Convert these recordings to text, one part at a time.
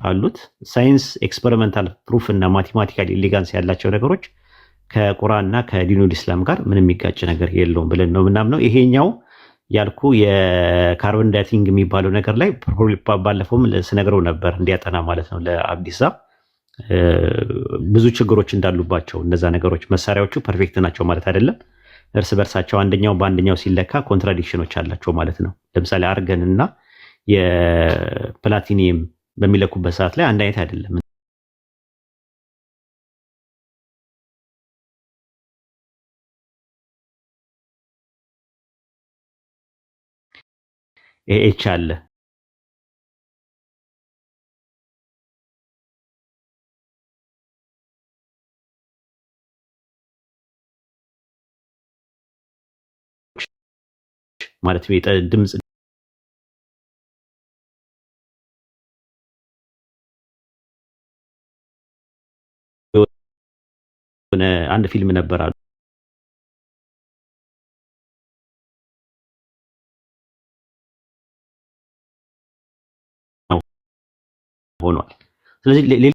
አሉት። ሳይንስ ኤክስፐሪመንታል ፕሩፍ እና ማቴማቲካል ኢሌጋንስ ያላቸው ነገሮች ከቁርአንና ከዲኑል ኢስላም ጋር ምንም የሚጋጭ ነገር የለውም ብለን ነው ምናምነው። ይሄኛው ያልኩ የካርቦን ዳቲንግ የሚባለው ነገር ላይ ባለፈውም ስነግረው ነበር እንዲያጠና ማለት ነው ለአብዲሳ ብዙ ችግሮች እንዳሉባቸው እነዛ ነገሮች መሳሪያዎቹ ፐርፌክት ናቸው ማለት አይደለም። እርስ በርሳቸው አንደኛው በአንደኛው ሲለካ ኮንትራዲክሽኖች አላቸው ማለት ነው። ለምሳሌ አርገን እና የፕላቲኒየም በሚለኩበት ሰዓት ላይ አንድ አይነት አይደለም። ኤች አለ ማለት ድምጽ አንድ ፊልም ነበር አሉ ሆኗል። ስለዚህ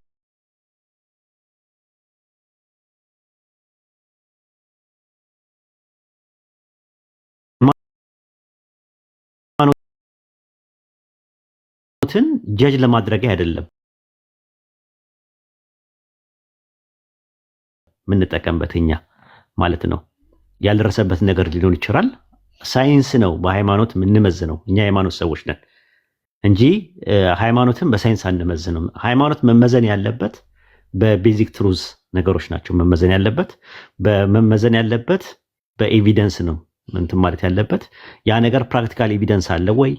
ትን ጀጅ ለማድረግ አይደለም ምንጠቀምበት እኛ ማለት ነው። ያልደረሰበት ነገር ሊሆን ይችላል። ሳይንስ ነው በሃይማኖት ምንመዝነው እኛ ሃይማኖት ሰዎች ነን እንጂ ሃይማኖትን በሳይንስ አንመዝንም። ሃይማኖት መመዘን ያለበት በቤዚክ ትሩዝ ነገሮች ናቸው መመዘን ያለበት። በመመዘን ያለበት በኤቪደንስ ነው እንትን ማለት ያለበት። ያ ነገር ፕራክቲካል ኤቪደንስ አለ ወይ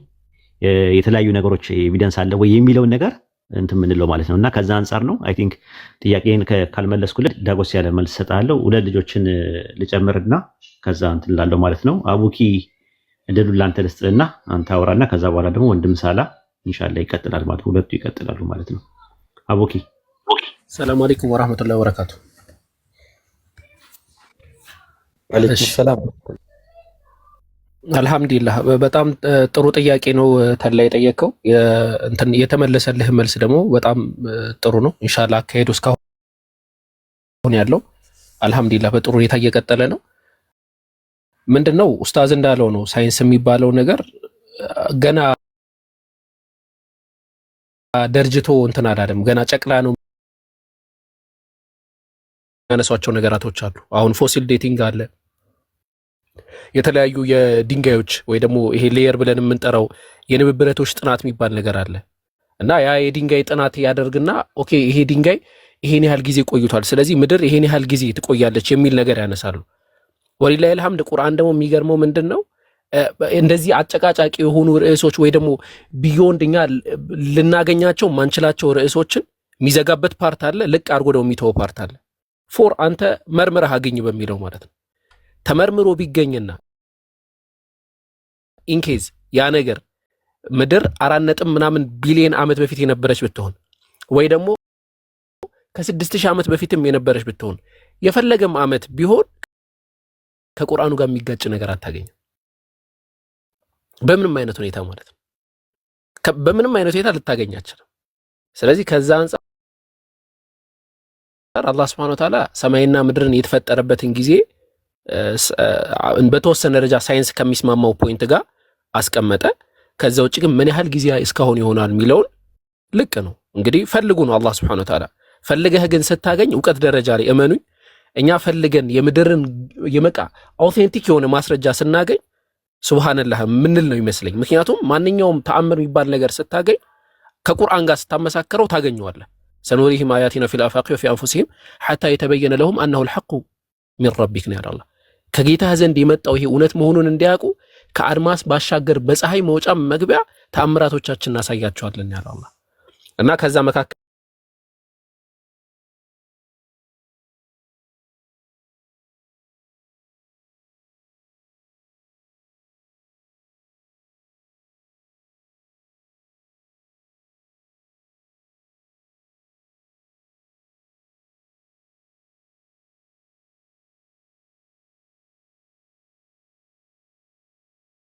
የተለያዩ ነገሮች ኤቪደንስ አለ ወይ የሚለውን ነገር እንትን ምንለው ማለት ነውና ከዛ አንፃር ነው። አይ ቲንክ ጥያቄን ካልመለስኩልህ ዳጎስ ያለ መልስ ሰጣለሁ። ሁለት ልጆችን ልጨምርና ከዛ እንትን ላለው ማለት ነው። አቡኪ እድሉን ላንተ ልስጥና አንተ አውራና ከዛ በኋላ ደግሞ ወንድም ሳላ ኢንሻአላህ ይቀጥላል ማለት ሁለቱ ይቀጥላሉ ማለት ነው። አቡኪ ሰላም አለይኩም ወራህመቱላሂ ወበረካቱ። አለይኩም ሰላም። አልহামዱሊላህ በጣም ጥሩ ጥያቄ ነው ተላ የጠየቀው። እንትን የተመለሰልህ መልስ ደግሞ በጣም ጥሩ ነው። ኢንሻአላህ አካሄዱ እስካሁን ያለው አልহামዱሊላህ በጥሩ ሁኔታ እየቀጠለ ነው። ምንድነው ኡስታዝ እንዳለው ነው ሳይንስ የሚባለው ነገር ገና ደርጅቶ እንትን አላለም። ገና ጨቅላ ነው ያነሷቸው ነገራቶች አሉ። አሁን ፎሲል ዴቲንግ አለ። የተለያዩ የድንጋዮች ወይ ደግሞ ይሄ ሌየር ብለን የምንጠራው የንብብረቶች ጥናት የሚባል ነገር አለ እና ያ የድንጋይ ጥናት ያደርግና ኦኬ ይሄ ድንጋይ ይሄን ያህል ጊዜ ቆይቷል፣ ስለዚህ ምድር ይሄን ያህል ጊዜ ትቆያለች የሚል ነገር ያነሳሉ። ወሊላሂ አልሐምድ ቁርአን ደግሞ የሚገርመው ምንድነው እንደዚህ አጨቃጫቂ የሆኑ ርዕሶች ወይ ደግሞ ቢዮንድ እኛ ልናገኛቸው ማንችላቸው ርዕሶችን የሚዘጋበት ፓርት አለ፣ ልቅ አድርጎ ደግሞ የሚተው ፓርት አለ። ፎር አንተ መርምረህ አገኝ በሚለው ማለት ነው። ተመርምሮ ቢገኝና ኢንኬዝ ያ ነገር ምድር 4 ቢሊዮን ዓመት በፊት የነበረች ብትሆን ወይ ደግሞ ከ6000 ዓመት በፊትም የነበረች ብትሆን የፈለገም ዓመት ቢሆን ከቁርአኑ ጋር የሚጋጭ ነገር አታገኝም በምንም አይነት ሁኔታ ማለት ነው። በምንም አይነት ሁኔታ ልታገኛችሁ። ስለዚህ ከዛ አንፃር አላህ Subhanahu Wa Ta'ala ሰማይና ምድርን የተፈጠረበትን ጊዜ በተወሰነ ደረጃ ሳይንስ ከሚስማማው ፖይንት ጋር አስቀመጠ። ከዛ ውጭ ግን ምን ያህል ጊዜ እስካሁን ይሆናል የሚለውን ልቅ ነው እንግዲህ ፈልጉ ነው አላህ Subhanahu Wa Ta'ala። ፈልገህ ግን ስታገኝ ዕውቀት ደረጃ ላይ እመኑኝ እኛ ፈልገን የምድርን የመቃ አውቴንቲክ የሆነ ማስረጃ ስናገኝ ሱብሃንአላህ ምንል ነው ይመስለኝ። ምክንያቱም ማንኛውም ተአምር የሚባል ነገር ስታገኝ ከቁርአን ጋር ስታመሳከረው ታገኘዋለህ። ሰኑሪሂም አያቲና ፊል አፋቂ ወፊ አንፉሲሂም ሐታ የተበየነ ለሁም አነሁ አልሐቁ ሚን ረቢክ ነው ያለው። ከጌታህ ዘንድ የመጣው ይሄ እውነት መሆኑን እንዲያውቁ ከአድማስ ባሻገር በፀሐይ መውጫ መግቢያ ተአምራቶቻችን እናሳያቸዋለን ያለው አላህ እና ከዛ መካከል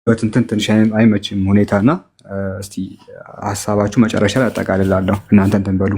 በትንትን ትንሽ አይመችም ሁኔታና እስቲ ሀሳባችሁ መጨረሻ ላይ አጠቃልላለሁ። እናንተ እንትን በሉ።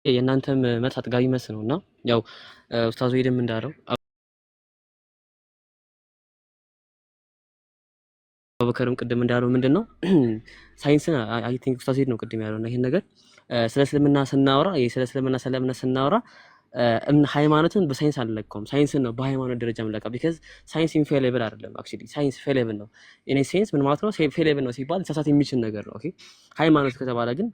የእናንተም መልስ አጥጋቢ መልስ ነው እና ያው ኡስታዝ ሄድም እንዳለው አቡበከርም ቅድም እንዳለው ምንድነው ሳይንስን አይ ቲንክ ኡስታዝ ሄድ ነው ቅድም ያለው እና ይሄን ነገር ስለ እስልምና ስናወራ ስለ እስልምና ሰለምና ስናወራ ሃይማኖትን በሳይንስ አንለካውም። ሳይንስን ነው በሃይማኖት ደረጃ የምንለካው። ቢካዝ ሳይንስ ኢንፌሌብል አይደለም። አክቹሊ ሳይንስ ፌሌብል ነው። ኢን ሴንስ ምን ማለት ነው? ፌሌብል ነው ሲባል ተሳሳት የሚችል ነገር ነው። ኦኬ ሃይማኖት ከተባለ ግን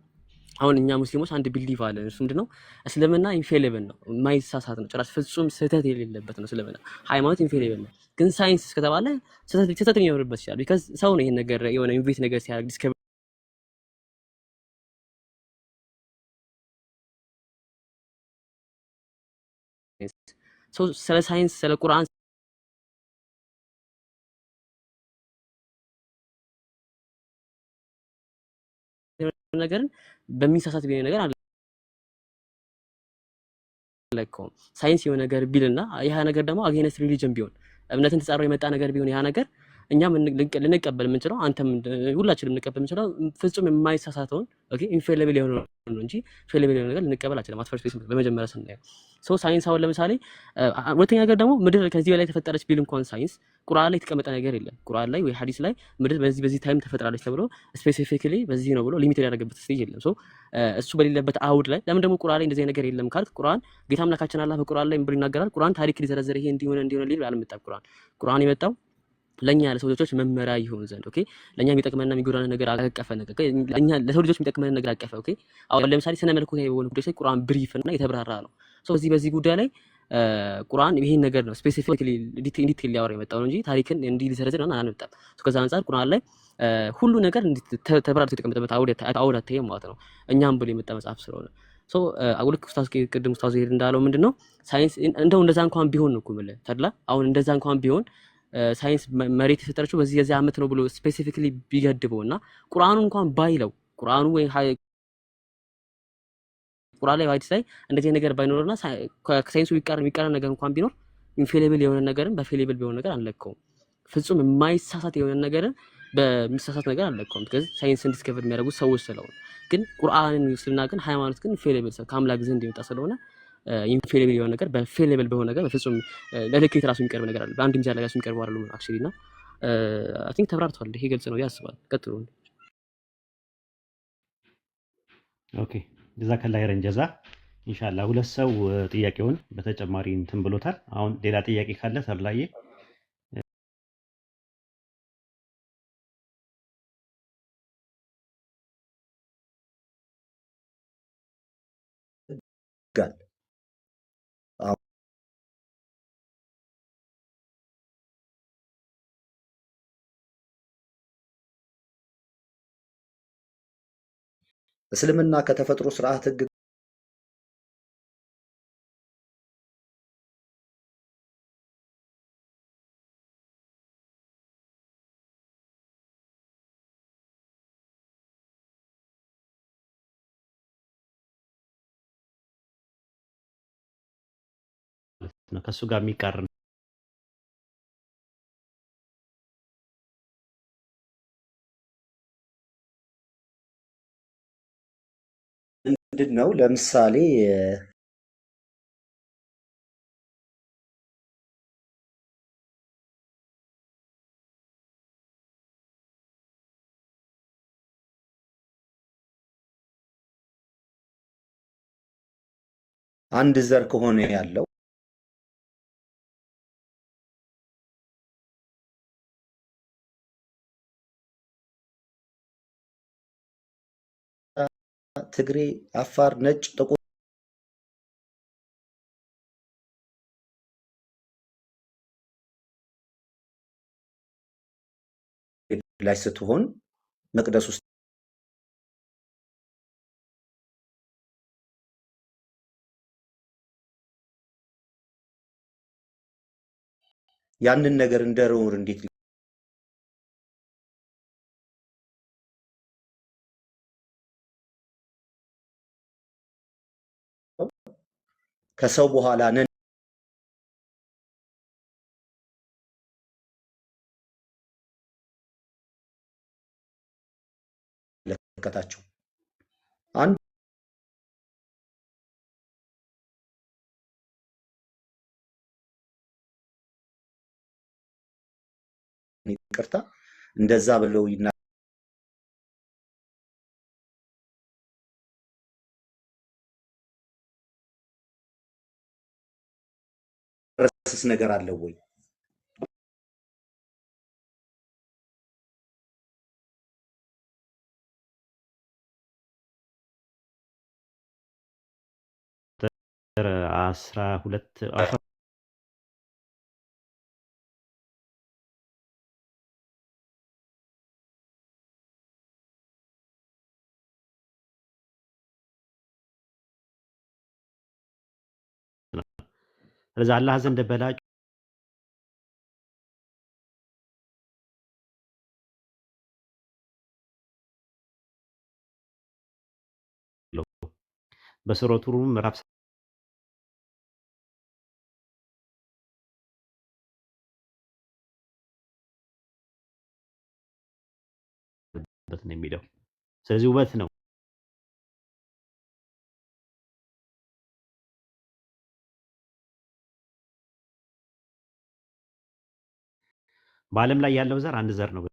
አሁን እኛ ሙስሊሞች አንድ ቢሊቭ አለን። እሱ ምንድነው? እስልምና ኢንፌሌብል ነው፣ የማይሳሳት ነው፣ ጭራሽ ፍጹም ስህተት የሌለበት ነው እስልምና። ሃይማኖት ኢንፌሌብል ነው። ግን ሳይንስ ከተባለ ስህተት የሚኖርበት ይችላል። ቢካዝ ሰው ነው ይሄን ነገር የሆነ ኢንቬት ነገር ሲያደርግ ዲስከቨሪ ስለ ሳይንስ ስለ ቁርአን ነገርን በሚሳሳት ቢሆን ነገር አለከው ሳይንስ የሆነ ነገር ቢልና ያ ነገር ደግሞ አጌንስት ሪሊጅን ቢሆን እምነትን ተጻሮ የመጣ ነገር ቢሆን ያ ነገር እኛም ልንቀበል የምንችለው አንተም ሁላችንም ልንቀበል የምንችለው ፍጹም የማይሳሳተውን ኦኬ ኢንፌሌብል የሆነ ነው እንጂ ፌሌብል የሆነ ነገር ልንቀበል አንችልም። አት ፈርስት በመጀመሪያ ስናየው ሳይንስ አሁን ለምሳሌ ሁለተኛ ነገር ደግሞ ምድር ከዚህ በላይ ተፈጠረች ቢል እንኳን ሳይንስ ቁርአን ላይ የተቀመጠ ነገር የለም። ቁርአን ላይ ወይ ሐዲስ ላይ ምድር በዚህ ታይም ተፈጥራለች ተብሎ ስፔሲፊካሊ በዚህ ነው ብሎ ሊሚት ያደረገበት ስቴጅ የለም። እሱ በሌለበት አውድ ላይ ለምን ደግሞ ቁርአን ላይ እንደዚህ ነገር የለም ካልክ ቁርአን ጌታ አምላካችን አላህ በቁርአን ላይ ምን ይናገራል? ቁርአን ታሪክ ሊዘረዘረ ይሄ እንዲሆነ ሊል አልመጣም። ቁርአን የመጣው ለኛ ለሰው ልጆች መመሪያ ይሆን ዘንድ ኦኬ፣ ለኛ የሚጠቅመንና የሚጎዳን ነገር አቀፈ ነገር ለኛ ለሰው ልጆች የሚጠቅመን ነገር አቀፈ ኦኬ። አሁን ለምሳሌ ስነ መልኩ የሆኑ ጉዳዮች ላይ ቁርአን ብሪፍ እና የተብራራ ነው። በዚህ ጉዳይ ላይ ቁርአን ይሄን ነገር ነው ስፔሲፊካሊ ዲቴል ሊያወራ የመጣው ነው እንጂ ታሪክን እንዲህ ሊዘረዝር ነው አልመጣም። ከዛ አንፃር ቁርአን ላይ ሁሉ ነገር ተብራርቶ የተቀመጠበት አውድ አታይም ማለት ነው። እኛም ብሎ የመጣ መጽሐፍ ስለሆነ አጉልክ ቅድም ኡስታዝ ሄድ እንዳለው ምንድነው ሳይንስ እንደው እንደዛ እንኳን ቢሆን ነው እኮ ማለት ተድላ አሁን እንደዛ እንኳን ቢሆን ሳይንስ መሬት የተፈጠረችው በዚህ ዓመት ነው ብሎ ስፔሲፊካሊ ቢገድበውና ቁርአኑ እንኳን ባይለው ቁርአኑ ወይ ቁርአን ላይ ዋይት ላይ እንደዚህ ነገር ባይኖርና ከሳይንሱ ቢቃረን ነገር እንኳን ቢኖር ኢንፌሌብል የሆነ ነገርን በፌሌብል ቢሆን ነገር አንለካውም። ፍጹም የማይሳሳት የሆነ ነገርን በሚሳሳት ነገር አንለካውም። because ሳይንስን ዲስከቨር የሚያደርጉት ሰዎች ስለሆነ ግን ቁርአንን ይወስድና ግን ሃይማኖት ግን ፌሌብል ከአምላክ ዘንድ የመጣ ስለሆነ ኢንፌሌብል የሆነ ነገር በፌሌብል በሆነ ነገር በፍጹም ለልኬት ራሱ የሚቀርብ ነገር አለ። በአንድ ሚዛን ላይ ራሱ የሚቀርብ አይደለም አክቹሊ እና አይ ቲንክ ተብራርቷል። ይሄ ግልጽ ነው ያስባል። ቀጥሉ። ኦኬ ጀዛከላህ ኸይረን ጀዛ። ኢንሻአላህ ሁለት ሰው ጥያቄውን በተጨማሪ እንትን ብሎታል። አሁን ሌላ ጥያቄ ካለ ተብላዬ ጋር እስልምና ከተፈጥሮ ስርዓት ህግ ነው ከሱ ጋር የሚቃረን ምንድነው? ለምሳሌ አንድ ዘር ከሆነ ያለው ትግሬ፣ አፋር፣ ነጭ፣ ጥቁር ላይ ስትሆን መቅደስ ውስጥ ያንን ነገር እንደ ነውር እንዴት ከሰው በኋላ ነን ለከታቸው አንድ ይቅርታ እንደዛ ብለው ይናረስስ ነገር አለው ወይ? አስራ ሁለት ስለዚህ አላህ ዘንድ በላጭ በሱረቱ ሩም ምዕራፍ በት ነው የሚለው። ስለዚህ ውበት ነው በዓለም ላይ ያለው ዘር አንድ ዘር ነው።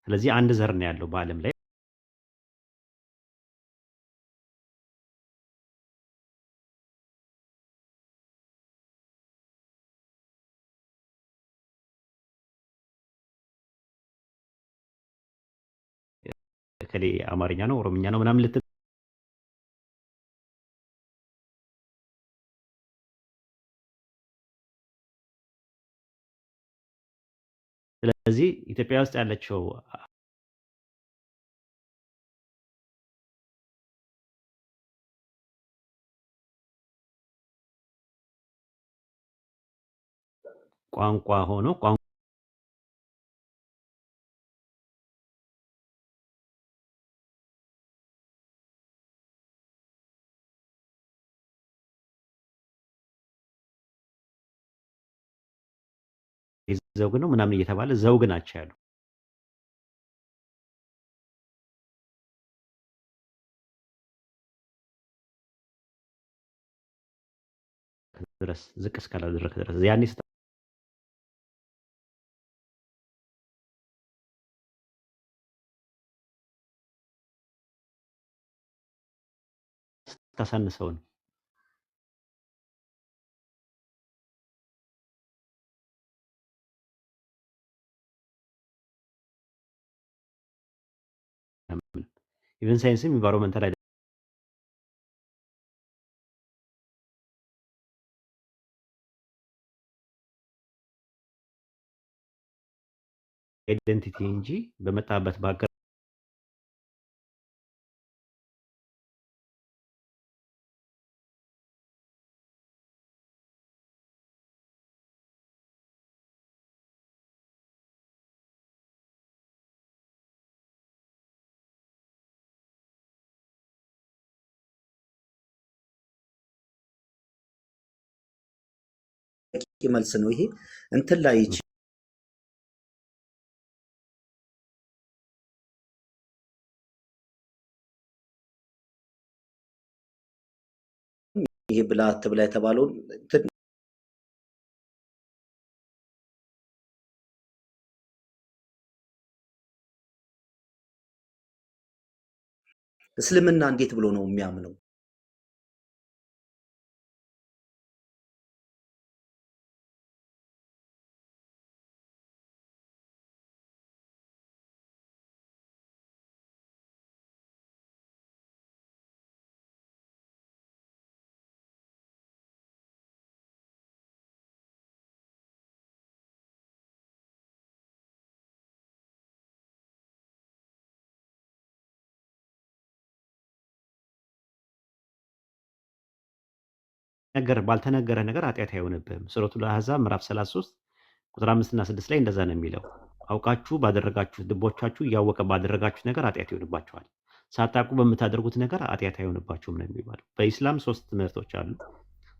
ስለዚህ አንድ ዘር ነው ያለው በዓለም ላይ። ከሌ አማርኛ ነው ኦሮምኛ ነው ምናምን ልት ስለዚህ ኢትዮጵያ ውስጥ ያለችው ቋንቋ ሆኖ ቋንቋ ዘውግ ነው ምናምን እየተባለ ዘውግ ናቸው ያሉ። ድረስ ዝቅ እስካላደረክ ድረስ ያኔ ስታሳንሰው ነው። ኢቨን ሳይንስም ኢንቫይሮንመንታል አይደንቲቲ እንጂ በመጣበት ባገር መልስ ነው ይሄ እንትን ላይ ይሄ ብላ አትብላ የተባለውን እስልምና እንዴት ብሎ ነው የሚያምነው? ባልተነገረ ነገር ኃጢአት አይሆንብህም። ሱረቱል አሕዛብ ምዕራፍ 33 ቁጥር 5 እና 6 ላይ እንደዛ ነው የሚለው። አውቃችሁ ባደረጋችሁት ልቦቻችሁ እያወቀ ባደረጋችሁት ነገር ኃጢአት ይሆንባችኋል፣ ሳታውቁ በምታደርጉት ነገር ኃጢአት አይሆንባችሁም ነው የሚባለው። በኢስላም 3 ትምህርቶች አሉ፣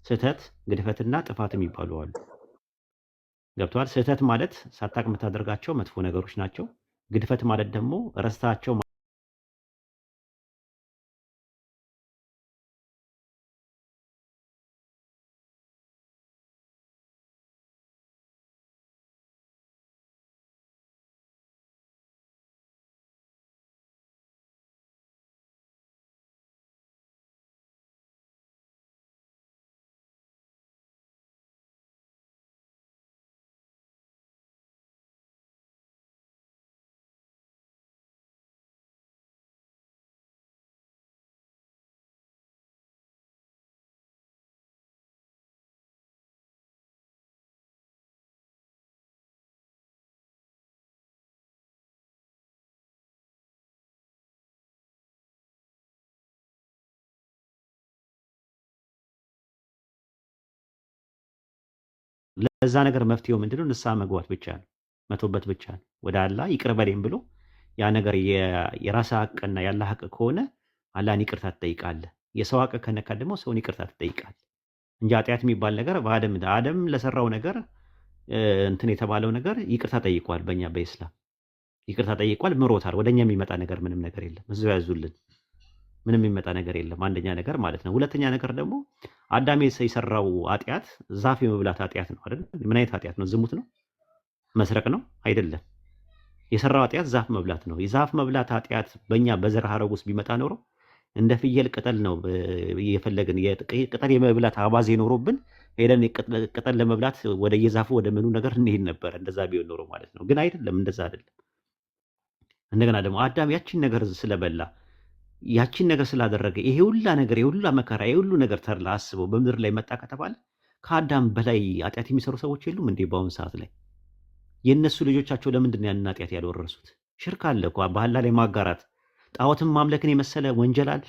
ስህተት፣ ግድፈትና ጥፋት የሚባሉ አሉ። ገብተዋል። ስህተት ማለት ሳታውቅ የምታደርጋቸው መጥፎ ነገሮች ናቸው። ግድፈት ማለት ደግሞ ረስታቸው ለዛ ነገር መፍትሄው ምንድነው? ንስሐ መግባት ብቻ ነው፣ መቶበት ብቻ ነው። ወደ አላህ ይቅር በለኝ ብሎ ያ ነገር የራስህ ሐቅና ያላህ ሐቅ ከሆነ አላህን ይቅርታ ትጠይቃለህ። የሰው ሐቅ ከነካ ደግሞ ሰውን ይቅርታ ትጠይቃለህ እንጂ ኃጢአት የሚባል ነገር አደም ለሰራው ነገር እንትን የተባለው ነገር ይቅርታ ጠይቋል። በእኛ በኢስላም ይቅርታ ጠይቋል፣ ምሮታል። ወደኛ የሚመጣ ነገር ምንም ነገር የለም። እዚሁ ያዙልን፣ ምንም የሚመጣ ነገር የለም። አንደኛ ነገር ማለት ነው። ሁለተኛ ነገር ደግሞ አዳም የሰራው ኃጢአት ዛፍ የመብላት ኃጢአት ነው አይደል? ምን አይነት ኃጢአት ነው? ዝሙት ነው? መስረቅ ነው? አይደለም። የሰራው ኃጢአት ዛፍ መብላት ነው። የዛፍ መብላት ኃጢአት በእኛ በዘር ሐረግ ውስጥ ቢመጣ ኖሮ እንደ ፍየል ቅጠል ነው እየፈለግን ቅጠል የመብላት አባዜ ኖሮብን ሄደን ቅጠል ለመብላት ወደ የዛፉ ወደ ምኑ ነገር እንሄድ ነበር። እንደዛ ቢሆን ኖሮ ማለት ነው። ግን አይደለም፣ እንደዛ አይደለም። እንደገና ደግሞ አዳም ያቺን ነገር ስለበላ ያቺን ነገር ስላደረገ ይሄ ሁላ ነገር ይሄ ሁላ መከራ ይሄ ሁሉ ነገር ተርላ አስበው በምድር ላይ መጣ ከተባለ ከአዳም በላይ ኃጢአት የሚሰሩ ሰዎች የሉም እንዴ? በአሁኑ ሰዓት ላይ የእነሱ ልጆቻቸው ለምንድን ነው ያንን ኃጢአት ያልወረሱት? ሽርክ አለ እኮ በአላህ ላይ ማጋራት፣ ጣዖትን ማምለክን የመሰለ ወንጀል አለ።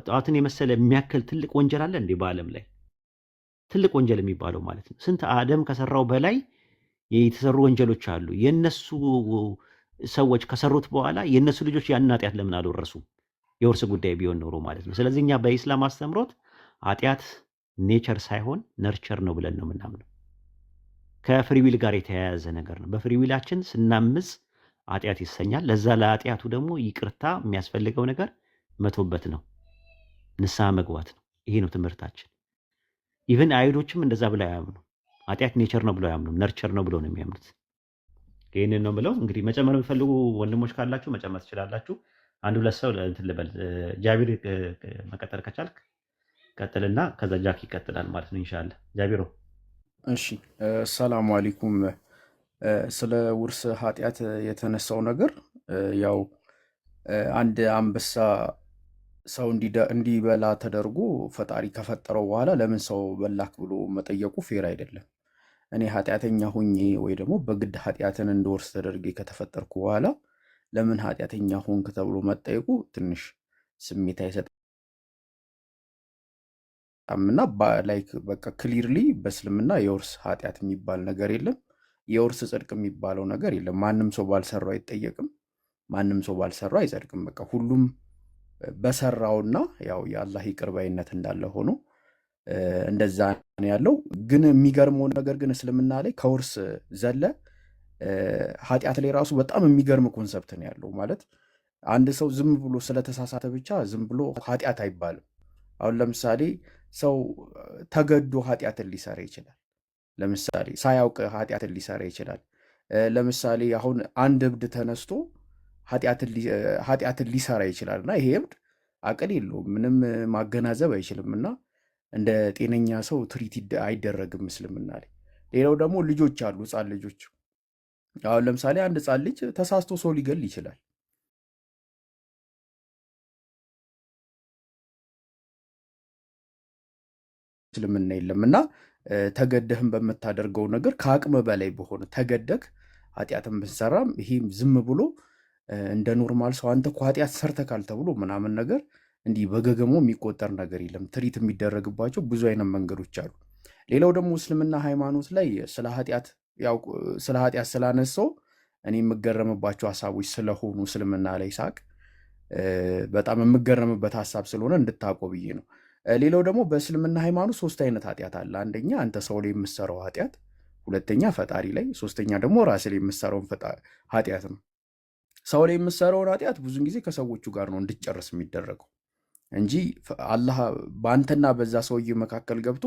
ጣዖትን የመሰለ የሚያክል ትልቅ ወንጀል አለ እንዴ በዓለም ላይ? ትልቅ ወንጀል የሚባለው ማለት ነው። ስንት አደም ከሰራው በላይ የተሰሩ ወንጀሎች አሉ። የእነሱ ሰዎች ከሰሩት በኋላ የእነሱ ልጆች ያንን ኃጢአት ለምን አልወረሱም? የውርስ ጉዳይ ቢሆን ኖሮ ማለት ነው። ስለዚህ እኛ በኢስላም አስተምሮት ኃጢአት ኔቸር ሳይሆን ነርቸር ነው ብለን ነው የምናምነው። ከፍሪዊል ጋር የተያያዘ ነገር ነው። በፍሪዊላችን ስናምፅ ኃጢአት ይሰኛል። ለዛ ለኃጢአቱ ደግሞ ይቅርታ የሚያስፈልገው ነገር መቶበት ነው፣ ንስሐ መግባት ነው። ይሄ ነው ትምህርታችን። ኢቨን አይሁዶችም እንደዛ ብለው አያምኑ። ኃጢአት ኔቸር ነው ብለው አያምኑም፣ ነርቸር ነው ብለው ነው የሚያምኑት። ይህንን ነው ብለው እንግዲህ መጨመር የሚፈልጉ ወንድሞች ካላችሁ መጨመር ትችላላችሁ። አንድ ሁለት ሰው እንትን ልበል። ጃቢር መቀጠል ከቻልክ ቀጥልና ከዛ ጃክ ይቀጥላል ማለት ነው ኢንሻአላህ። ጃቢሮ እሺ። ሰላም አለይኩም። ስለ ውርስ ኃጢአት የተነሳው ነገር ያው አንድ አንበሳ ሰው እንዲበላ ተደርጎ ፈጣሪ ከፈጠረው በኋላ ለምን ሰው በላክ ብሎ መጠየቁ ፌር አይደለም። እኔ ኃጢአተኛ ሁኜ ወይ ደግሞ በግድ ኃጢአትን እንድወርስ ተደርጌ ከተፈጠርኩ በኋላ ለምን ኃጢአተኛ ሆንክ ተብሎ መጠየቁ ትንሽ ስሜት አይሰጥምና ላይክ በቃ ክሊርሊ በእስልምና የውርስ ኃጢአት የሚባል ነገር የለም። የውርስ ጽድቅ የሚባለው ነገር የለም። ማንም ሰው ባልሰራው አይጠየቅም፣ ማንም ሰው ባልሰራው አይጸድቅም። በቃ ሁሉም በሰራውና ያው የአላህ ይቅር ባይነት እንዳለ ሆኖ እንደዛ ነው ያለው። ግን የሚገርመው ነገር ግን እስልምና ላይ ከውርስ ዘለ ኃጢአት ላይ ራሱ በጣም የሚገርም ኮንሰፕት ነው ያለው። ማለት አንድ ሰው ዝም ብሎ ስለተሳሳተ ብቻ ዝም ብሎ ኃጢአት አይባልም። አሁን ለምሳሌ ሰው ተገዶ ኃጢአትን ሊሰራ ይችላል። ለምሳሌ ሳያውቅ ኃጢአትን ሊሰራ ይችላል። ለምሳሌ አሁን አንድ እብድ ተነስቶ ኃጢአትን ሊሰራ ይችላል እና ይሄ እብድ አቅል የለውም፣ ምንም ማገናዘብ አይችልም እና እንደ ጤነኛ ሰው ትሪት አይደረግም እስልምና ላይ። ሌላው ደግሞ ልጆች አሉ፣ ህፃን ልጆች። አሁን ለምሳሌ አንድ ህፃን ልጅ ተሳስቶ ሰው ሊገል ይችላል። እስልምና የለም እና ተገደህም በምታደርገው ነገር ከአቅም በላይ በሆነ ተገደክ ኃጢአትን ብንሰራም ይሄም ዝም ብሎ እንደ ኖርማል ሰው አንተ እኮ ኃጢአት ሰርተካል ተብሎ ምናምን ነገር እንዲህ በገገሞ የሚቆጠር ነገር የለም። ትሪት የሚደረግባቸው ብዙ አይነት መንገዶች አሉ። ሌላው ደግሞ እስልምና ሃይማኖት ላይ ስለ ኃጢአት ስላነሳው እኔ የምገረምባቸው ሀሳቦች ስለሆኑ እስልምና ላይ ሳቅ በጣም የምገረምበት ሀሳብ ስለሆነ እንድታውቀው ብዬ ነው። ሌላው ደግሞ በእስልምና ሃይማኖት 3 አይነት ኃጢአት አለ። አንደኛ አንተ ሰው ላይ የምሰራው ኃጢአት፣ ሁለተኛ ፈጣሪ ላይ፣ ሶስተኛ ደግሞ ራስ ላይ የምሰራውን ኃጢአት ነው። ሰው ላይ የምሰራውን ኃጢአት ብዙን ጊዜ ከሰዎቹ ጋር ነው እንድጨርስ የሚደረገው እንጂ አላህ በአንተና በዛ ሰውዬ መካከል ገብቶ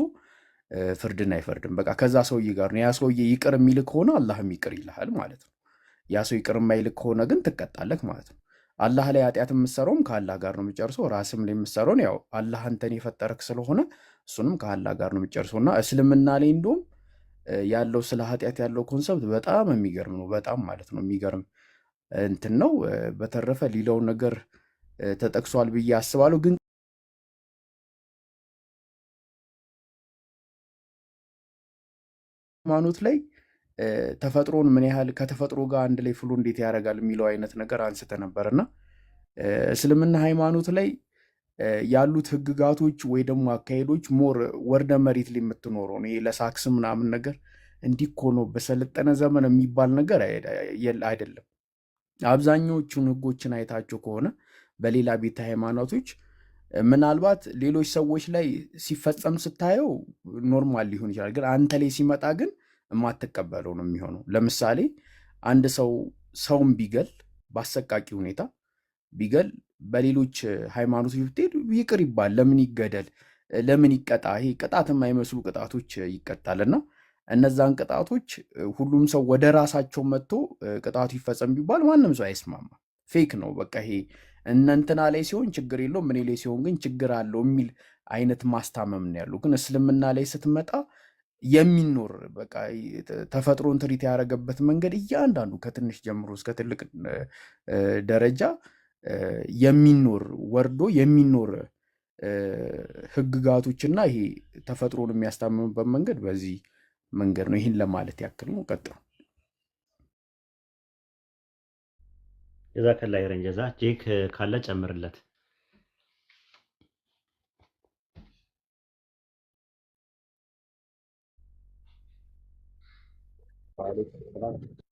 ፍርድን አይፈርድም። በቃ ከዛ ሰውዬ ጋር ነው። ያ ሰውዬ ይቅር የሚልክ ከሆነ አላህም ይቅር ይልሃል ማለት ነው። ያ ሰው ይቅር የማይልክ ከሆነ ግን ትቀጣለህ ማለት ነው። አላህ ላይ ኃጢአት የምሰራውም ከአላህ ጋር ነው የሚጨርሰው። ራስም ላይ የምሰራውን ያው አላህ አንተን የፈጠረክ ስለሆነ እሱንም ከአላህ ጋር ነው የሚጨርሰው። እና እስልምና ላይ እንደውም ያለው ስለ ኃጢአት ያለው ኮንሰፕት በጣም የሚገርም ነው። በጣም ማለት ነው የሚገርም እንትን ነው። በተረፈ ሌላውን ነገር ተጠቅሷል ብዬ አስባለሁ። ግን ሃይማኖት ላይ ተፈጥሮን ምን ያህል ከተፈጥሮ ጋር አንድ ላይ ፍሎ እንዴት ያደርጋል የሚለው አይነት ነገር አንስተ ነበርና እስልምና ሃይማኖት ላይ ያሉት ህግጋቶች ወይ ደግሞ አካሄዶች ሞር ወርደ መሬት ላይ የምትኖረው ነው። ለሳክስ ምናምን ነገር እንዲህ እኮ ነው በሰለጠነ ዘመን የሚባል ነገር አይደለም። አብዛኛዎቹን ህጎችን አይታቸው ከሆነ በሌላ ቤተ ሃይማኖቶች ምናልባት ሌሎች ሰዎች ላይ ሲፈጸም ስታየው ኖርማል ሊሆን ይችላል፣ ግን አንተ ላይ ሲመጣ ግን የማትቀበለው ነው የሚሆነው። ለምሳሌ አንድ ሰውን ቢገል በአሰቃቂ ሁኔታ ቢገል በሌሎች ሃይማኖቶች ብትሄድ ይቅር ይባል። ለምን ይገደል? ለምን ይቀጣ? ይሄ ቅጣት የማይመስሉ ቅጣቶች ይቀጣልና እነዛን ቅጣቶች ሁሉም ሰው ወደ ራሳቸው መጥቶ ቅጣቱ ይፈጸም ቢባል ማንም ሰው አይስማማ። ፌክ ነው በቃ ይሄ እነንትና ላይ ሲሆን ችግር የለውም እኔ ላይ ሲሆን ግን ችግር አለው የሚል አይነት ማስታመም ነው ያለው። ግን እስልምና ላይ ስትመጣ የሚኖር በቃ ተፈጥሮን ትሪት ያደረገበት መንገድ እያንዳንዱ ከትንሽ ጀምሮ እስከ ትልቅ ደረጃ የሚኖር ወርዶ የሚኖር ህግጋቶችና ይሄ ተፈጥሮን የሚያስታምምበት መንገድ በዚህ መንገድ ነው። ይህን ለማለት ያክል ነው። ቀጥሉ። ጀዛከላ ይረን ጀዛ ጄክ ካለ ጨምርለት።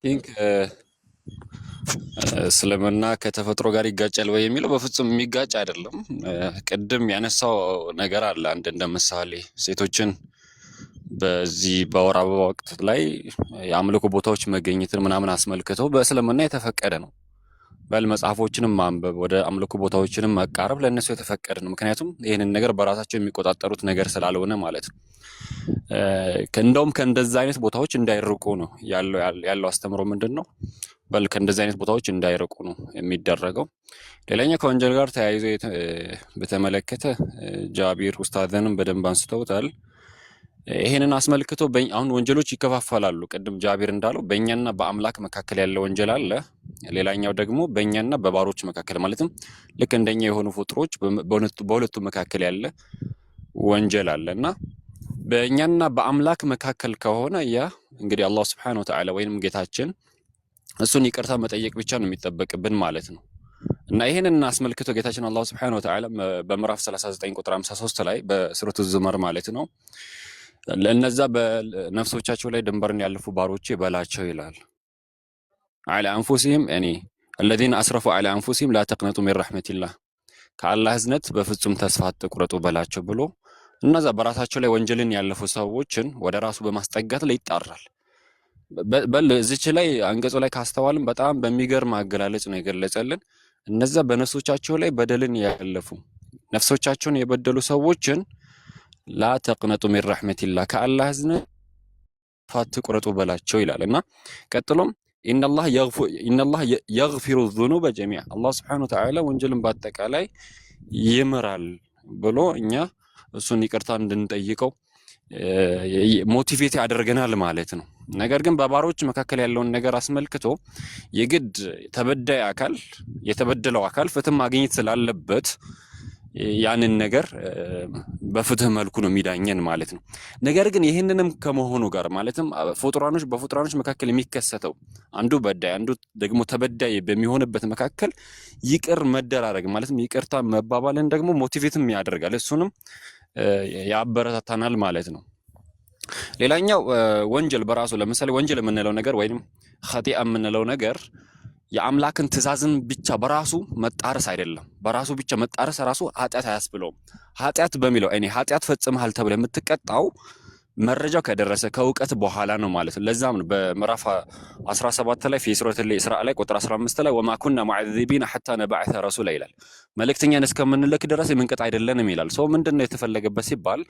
ቲንክ እስልምና ከተፈጥሮ ጋር ይጋጫል ወይ የሚለው በፍጹም የሚጋጭ አይደለም። ቅድም ያነሳው ነገር አለ አንድ እንደ ምሳሌ ሴቶችን በዚህ በወር አበባ ወቅት ላይ የአምልኮ ቦታዎች መገኘትን ምናምን አስመልክተው በእስልምና የተፈቀደ ነው። በል መጽሐፎችንም ማንበብ ወደ አምልኮ ቦታዎችንም መቃረብ ለእነሱ የተፈቀደ ነው። ምክንያቱም ይህንን ነገር በራሳቸው የሚቆጣጠሩት ነገር ስላልሆነ ማለት ነው። እንደውም ከእንደዛ አይነት ቦታዎች እንዳይርቁ ነው ያለው አስተምሮ ምንድን ነው? በል ከእንደዚህ አይነት ቦታዎች እንዳይርቁ ነው የሚደረገው። ሌላኛው ከወንጀል ጋር ተያይዞ በተመለከተ ጃቢር ኡስታዝንም በደንብ አንስተውታል። ይሄንን አስመልክቶ አሁን ወንጀሎች ይከፋፈላሉ። ቅድም ጃቢር እንዳለው በእኛና በአምላክ መካከል ያለ ወንጀል አለ። ሌላኛው ደግሞ በእኛና በባሮች መካከል ማለትም ልክ እንደኛ የሆኑ ፍጡሮች በሁለቱ መካከል ያለ ወንጀል አለ እና በእኛና በአምላክ መካከል ከሆነ ያ እንግዲህ አላህ ሱብሓነሁ ወተዓላ ወይንም ጌታችን እሱን ይቅርታ መጠየቅ ብቻ ነው የሚጠበቅብን ማለት ነው። እና ይሄንን አስመልክቶ ጌታችን አላህ ሱብሓነሁ ወተዓላ በምዕራፍ 39 ቁጥር 53 ላይ በሱረቱ ዙመር ማለት ነው ለነዛ በነፍሶቻቸው ላይ ድንበርን ያለፉ ባሮቼ በላቸው ይላል። አለ አንፉሲሂም እኔ الذين اسرفوا على انفسهم لا تقنطوا من رحمة الله ከአላህ እዝነት በፍጹም ተስፋ አትቁረጡ በላቸው ብሎ እነዛ በራሳቸው ላይ ወንጀልን ያለፉ ሰዎችን ወደ ራሱ በማስጠጋት ላይ ይጣራል። በል እዚች ላይ አንቀጹ ላይ ካስተዋልን በጣም በሚገርም አገላለጽ ነው የገለጸልን። እነዛ በነፍሶቻቸው ላይ በደልን ያለፉ ነፍሶቻቸውን የበደሉ ሰዎችን ላ ተቅነጡ ሚን ረሕመቲላህ ከአላህ እዝነት አትቁረጡ በላቸው ይላልና ቀጥሎም ኢነላህ የግፊሩ ዙኑበ ጀሚዓ አላህ ሱብሓነሁ ወተዓላ ወንጀልን በአጠቃላይ ይምራል ብሎ እኛ እሱን ይቅርታ እንድንጠይቀው ሞቲቬት ያደርገናል ማለት ነው። ነገር ግን በባሮች መካከል ያለውን ነገር አስመልክቶ የግድ ተበዳይ አካል የተበደለው አካል ፍትህ ማግኘት ስላለበት ያንን ነገር በፍትህ መልኩ ነው የሚዳኘን ማለት ነው። ነገር ግን ይህንንም ከመሆኑ ጋር ማለትም በፍጡራኖች መካከል የሚከሰተው አንዱ በዳይ አንዱ ደግሞ ተበዳይ በሚሆንበት መካከል ይቅር መደራረግ ማለትም ይቅርታ መባባልን ደግሞ ሞቲቬትም ያደርጋል፣ እሱንም ያበረታታናል ማለት ነው። ሌላኛው ወንጀል በራሱ ለምሳሌ ወንጀል የምንለው ነገር ወይም ኸጢአ የምንለው ነገር የአምላክን ትእዛዝን ብቻ በራሱ መጣረስ አይደለም። በራሱ ብቻ መጣረስ ራሱ ኃጢአት አያስብለውም። ኃጢአት በሚለው እኔ ኃጢአት ፈጽመሃል ተብለህ የምትቀጣው መረጃው ከደረሰ ከእውቀት በኋላ ነው ማለት ነው። ለዛም ነው በምዕራፍ 17 ላይ ሱረቱል ኢስራእ ላይ ቁጥር 15 ላይ ወማ ኩና ሙዐዚቢነ ሐታ ነብዐሰ ረሱላ ይላል። መልእክተኛን እስከምንልክ ድረስ የምንቀጣ አይደለንም ይላል። ሰው ምንድነው የተፈለገበት ሲባል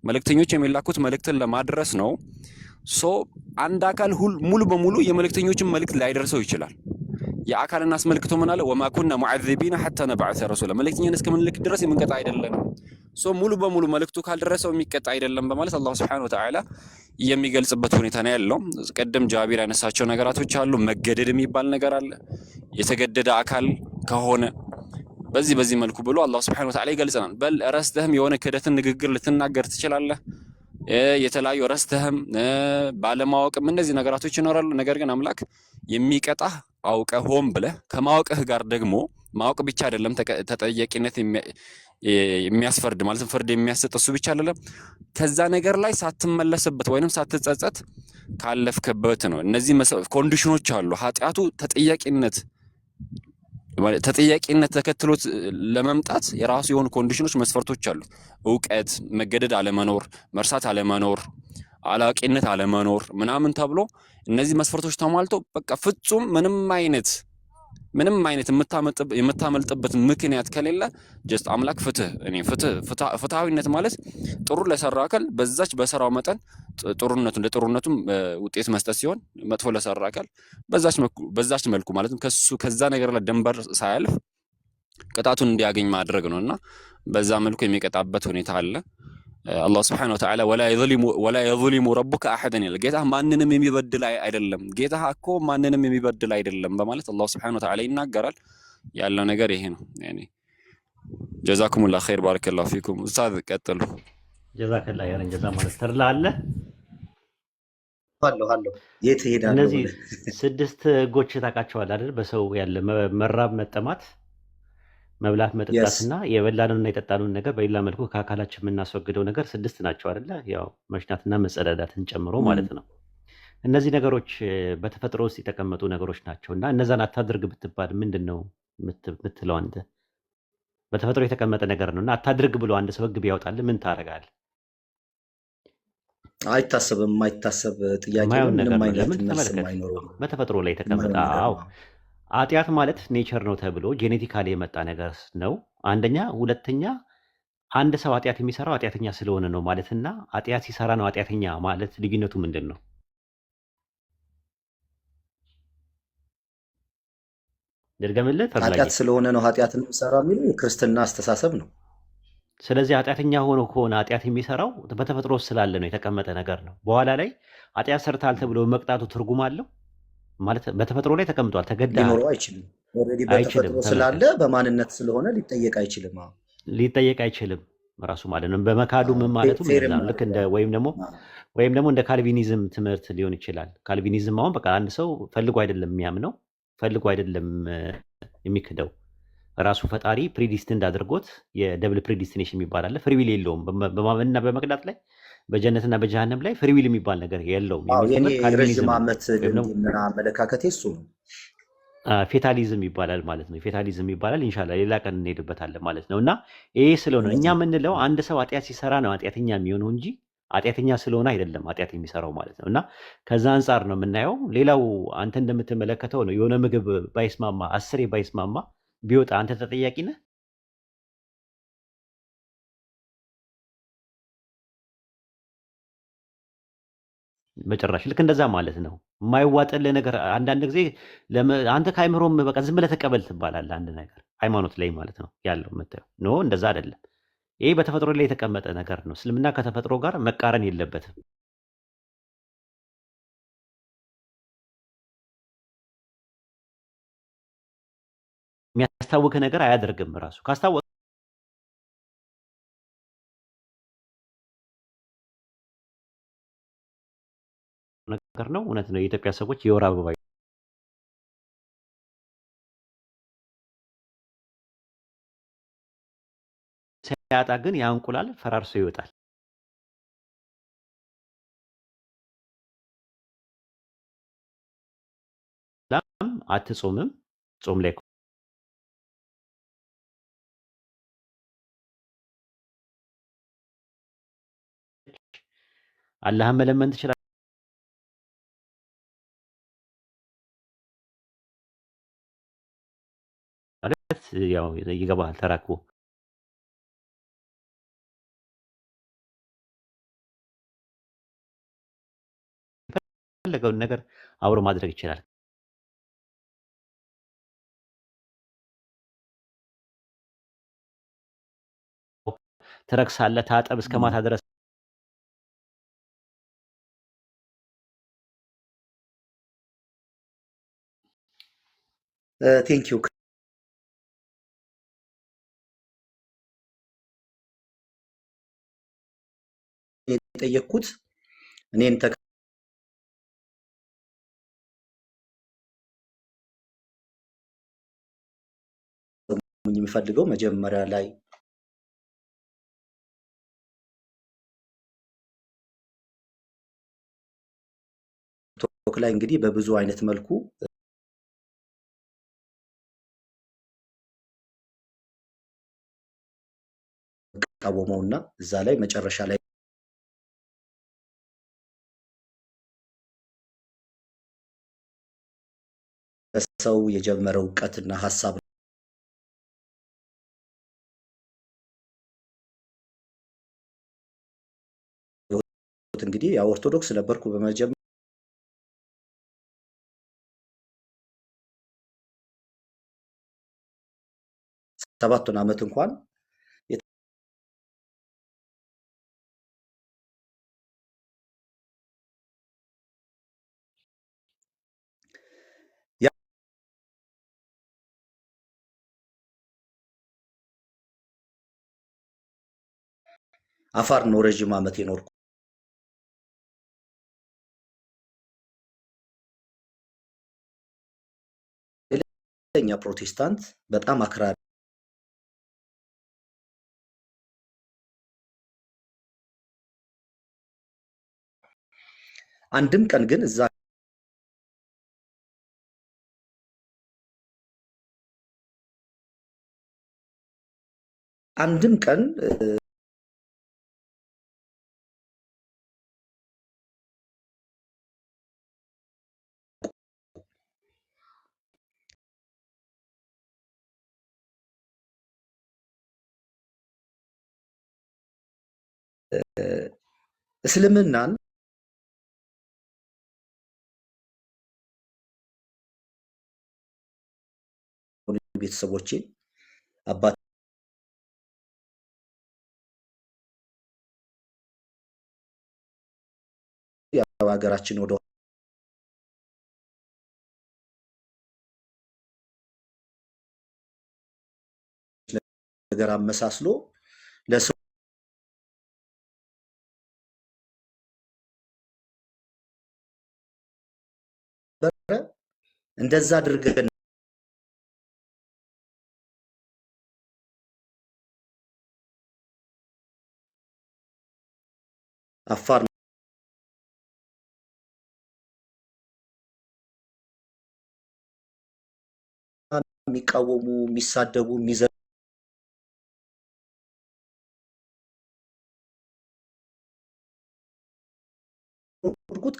መልእክተኞች የሚላኩት መልእክትን ለማድረስ ነው። አንድ አካል ሙሉ በሙሉ የመልእክተኞችን መልእክት ላይደርሰው ይችላል። የአካልን አስመልክቶ ምን አለ? ወማ ኩና ሙዐዚቢነ ሐታ ነብዐሰ ረሱላ፣ መልእክተኛን እስከምንልክ ድረስ የምንቀጣ አይደለንም። ሙሉ በሙሉ መልእክቱ ካልደረሰው የሚቀጣ አይደለም በማለት አላህ ሱብሓነሁ ወተዓላ የሚገልጽበት ሁኔታ ነው ያለው። ቀደም ጃቢር ያነሳቸው ነገራቶች አሉ። መገደድ የሚባል ነገር አለ። የተገደደ አካል ከሆነ በዚህ መልኩ ብሎ አላህ ሱብሓነሁ ወተዓላ ይገልጽናል። በል ረስተህም የሆነ ክህደትን ንግግር ልትናገር ትችላለህ። የተለያዩ ረስተህም ባለማወቅም እነዚህ ነገራቶች ይኖራሉ። ነገር ግን አምላክ የሚቀጣህ አውቀህ ሆን ብለህ ከማወቅህ ጋር ደግሞ ማወቅ ብቻ አይደለም ተጠያቂነት የሚያስፈርድ ማለትም ፍርድ የሚያሰጥ እሱ ብቻ አይደለም፣ ከዛ ነገር ላይ ሳትመለስበት ወይንም ሳትጸጸት ካለፍክበት ነው። እነዚህ ኮንዲሽኖች አሉ። ኃጢአቱ ተጠያቂነት ተከትሎት ለመምጣት የራሱ የሆኑ ኮንዲሽኖች መስፈርቶች አሉ። እውቀት፣ መገደድ አለመኖር፣ መርሳት አለመኖር፣ አላቂነት አለመኖር ምናምን ተብሎ እነዚህ መስፈርቶች ተሟልቶ በቃ ፍጹም ምንም አይነት የምታመልጥበት ምክንያት ከሌለ ጀስት አምላክ ፍትሃዊነት ማለት ጥሩ ለሰራ አካል በዛች በሰራው መጠን ጥሩነቱም ውጤት መስጠት ሲሆን፣ መጥፎ ለሰራ አካል በዛች መልኩ ማለትም ከዛ ነገር ላይ ደንበር ሳያልፍ ቅጣቱን እንዲያገኝ ማድረግ ነውና በዛ መልኩ የሚቀጣበት ሁኔታ አለ። አላህ ሱብሓነሁ ወተዓላ ወላ የዙሊሙ ረቡከ አሐደን ይላል። ጌታህ ማንንም የሚበድል አይደለም፣ ጌታህ እኮ ማንንም የሚበድል አይደለም በማለት አላህ ሱብሓነሁ ወተዓላ ይናገራል። ያለው ነገር ይሄ ነው። ያኔ ጀዛኩሙላህ ኸይር ባረከላሁ ፊኩም። ኡስታዝ ቀጥሉ። ጀዛከላህ ኸይረን ጀዛ ማለት ተርላ አለ አለሁ የት ሄዳለሁ? እነዚህ 6 ህጎች ታውቃቸዋለህ አይደል? በሰው ያለ መራብ፣ መጠማት፣ መብላት መጠጣትና የበላነውና የጠጣነውን ነገር በሌላ መልኩ ከአካላችን የምናስወግደው ነገር 6 ናቸው አይደለ? ያው መሽናትና መጸዳዳትን ጨምሮ ማለት ነው። እነዚህ ነገሮች በተፈጥሮ ውስጥ የተቀመጡ ነገሮች ናቸው እና እነዛን አታድርግ ብትባል ምንድን ነው የምትለው አንተ? በተፈጥሮ የተቀመጠ ነገር ነው እና አታድርግ ብሎ አንድ ሰው ህግ ቢያወጣልህ ምን ታደርጋለህ? አይታሰብም። የማይታሰብ ጥያቄ ነው። ምንም አይነት መልስ የማይኖረው በተፈጥሮ ላይ የተቀመጠ ኃጢአት ማለት ኔቸር ነው ተብሎ ጄኔቲካሊ የመጣ ነገር ነው አንደኛ። ሁለተኛ አንድ ሰው ኃጢአት የሚሰራው ኃጢአተኛ ስለሆነ ነው ማለትና ኃጢአት ሲሰራ ነው ኃጢአተኛ ማለት ልዩነቱ ምንድን ነው? ድርገምልህ። ኃጢአት ስለሆነ ነው ኃጢአትን የሚሰራ የሚለው የክርስትና አስተሳሰብ ነው። ስለዚህ ኃጢአተኛ ሆኖ ከሆነ ኃጢአት የሚሰራው በተፈጥሮ ስላለ ነው፣ የተቀመጠ ነገር ነው። በኋላ ላይ ኃጢአት ሰርታል ተብሎ መቅጣቱ ትርጉም አለው ማለት በተፈጥሮ ላይ ተቀምጧል። ተገድደሃል ሊኖረው አይችልም። ኦልሬዲ በተፈጥሮ ስላለ በማንነት ስለሆነ ሊጠየቅ አይችልም። ሊጠየቅ አይችልም ራሱ ማለት ነው። በመካዱ ምን ማለቱ ልክ እንደ ወይም ደግሞ እንደ ካልቪኒዝም ትምህርት ሊሆን ይችላል። ካልቪኒዝም አሁን በቃ አንድ ሰው ፈልጎ አይደለም የሚያምነው፣ ፈልጎ አይደለም የሚክደው። ራሱ ፈጣሪ ፕሪዲስቲንድ አድርጎት የደብል ፕሪዲስቲኔሽን የሚባል አለ። ፍሪዊል የለውም በማመንና በመክዳት ላይ በጀነትና በጀሃነም ላይ ፍሪዊል የሚባል ነገር የለውም። ረዥም ዓመት አመለካከቴ እሱ ነው። ፌታሊዝም ይባላል ማለት ነው። ፌታሊዝም ይባላል። ኢንሻላህ ሌላ ቀን እንሄድበታለን ማለት ነው። እና ይሄ ስለሆነ እኛ የምንለው አንድ ሰው ኃጢአት ሲሰራ ነው ኃጢአተኛ የሚሆነው እንጂ ኃጢአተኛ ስለሆነ አይደለም ኃጢአት የሚሰራው ማለት ነው። እና ከዛ አንጻር ነው የምናየው። ሌላው አንተ እንደምትመለከተው ነው። የሆነ ምግብ ባይስማማ 10 ባይስማማ ቢወጣ አንተ ተጠያቂ ነህ? በጭራሽ። ልክ እንደዛ ማለት ነው። የማይዋጥልህ ነገር አንዳንድ ጊዜ አንተ ከአይምሮም በቃ ዝም ብለህ ተቀበል ትባላለህ። አንድ ነገር ሃይማኖት ላይ ማለት ነው ያለው የምታየው ኖ፣ እንደዛ አይደለም። ይሄ በተፈጥሮ ላይ የተቀመጠ ነገር ነው። እስልምና ከተፈጥሮ ጋር መቃረን የለበትም። የሚያስታውክ ነገር አያደርግም። ራሱ ካስታወቅ ነው። እውነት ነው። የኢትዮጵያ ሰዎች የወር አበባ ሲያጣ ግን ያ እንቁላል ፈራርሶ ይወጣል። አትጾምም። ጾም ላይ አላህን መለመን ትችላለህ። ማለት ያው ይገባሃል ተራክቦ የፈለገውን ነገር አብሮ ማድረግ ይችላል። ትረክሳለህ፣ ታጠብ እስከ ማታ ድረስ ቴንኪው የጠየቅኩት እኔን የሚፈልገው መጀመሪያ ላይ ቶክ ላይ እንግዲህ በብዙ አይነት መልኩ ቃወመውና እዛ ላይ መጨረሻ ላይ በሰው የጀመረው እውቀትና ሐሳብ እንግዲህ ያው ኦርቶዶክስ ነበርኩ በመጀመር ሰባቱን ዓመት እንኳን አፋር ነው ረጅም ዓመት የኖርኩ። ሌላኛ ፕሮቴስታንት በጣም አክራሪ አንድም ቀን ግን እዛ አንድም ቀን እስልምናን ቤተሰቦቼ አባት ያው ሀገራችን ወደ ነገር አመሳስሎ ለሰው እንደዛ አድርገን አፋር የሚቃወሙ የሚሳደቡ የሚዘጉት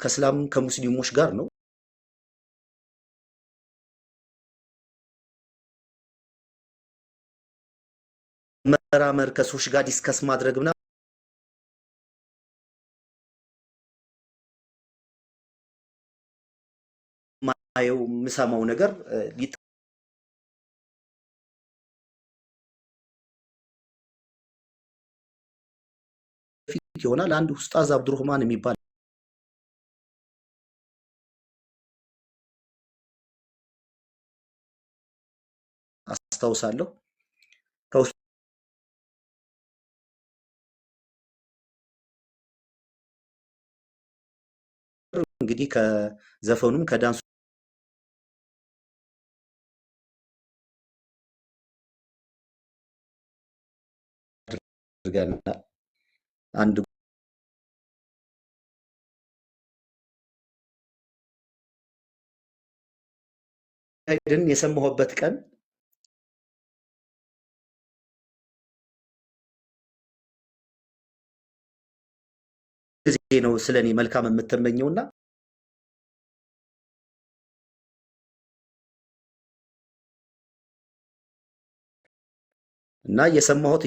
ከእስላም ከሙስሊሞች ጋር ነው። መራመር ከሰዎች ጋር ዲስከስ ማድረግ ምናምን ማየው የምሰማው ነገር ይሆናል። አንድ ኡስታዝ አብዱርህማን የሚባል አስታውሳለሁ። እንግዲህ ከዘፈኑም ከዳንሱ አድርገናል። አንድ አይደን የሰማሁበት ቀን ጊዜ ነው ስለኔ መልካም የምትመኘውና እና የሰማሁት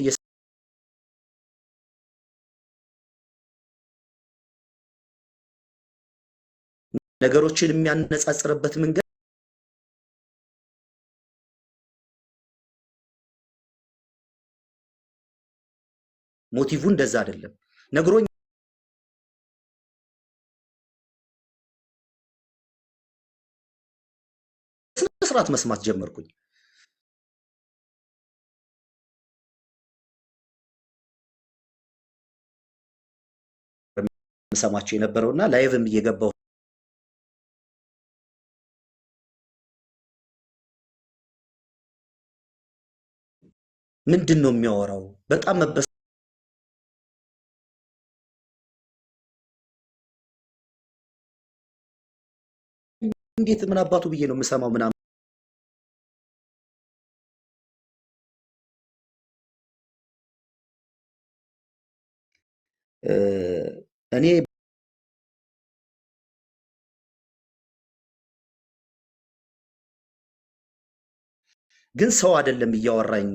ነገሮችን የሚያነጻጽርበት መንገድ ሞቲቭ እንደዛ አይደለም ነግሮኝ ስራት መስማት ጀመርኩኝ። ሰማቸው የነበረውና ላይቭም እየገባው ምንድነው የሚያወራው? በጣም መበስ እንዴት ምን አባቱ ብዬ ነው የምሰማው ምናምን እኔ ግን ሰው አይደለም እያወራኝ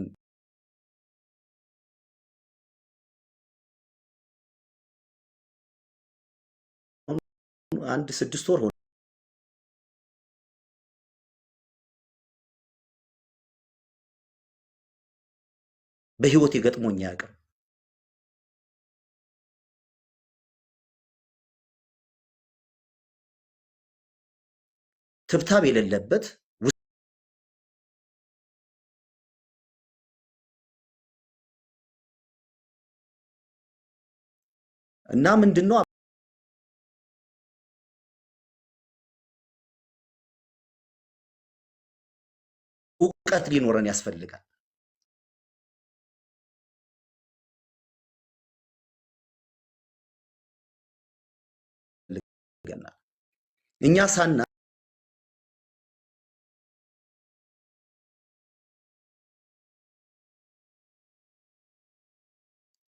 አንድ 6 ወር ሆነ በህይወት ገጥሞኝ አያውቅም። ትብታብ የሌለበት እና ምንድነው እውቀት ሊኖረን ያስፈልጋል። እኛ ሳና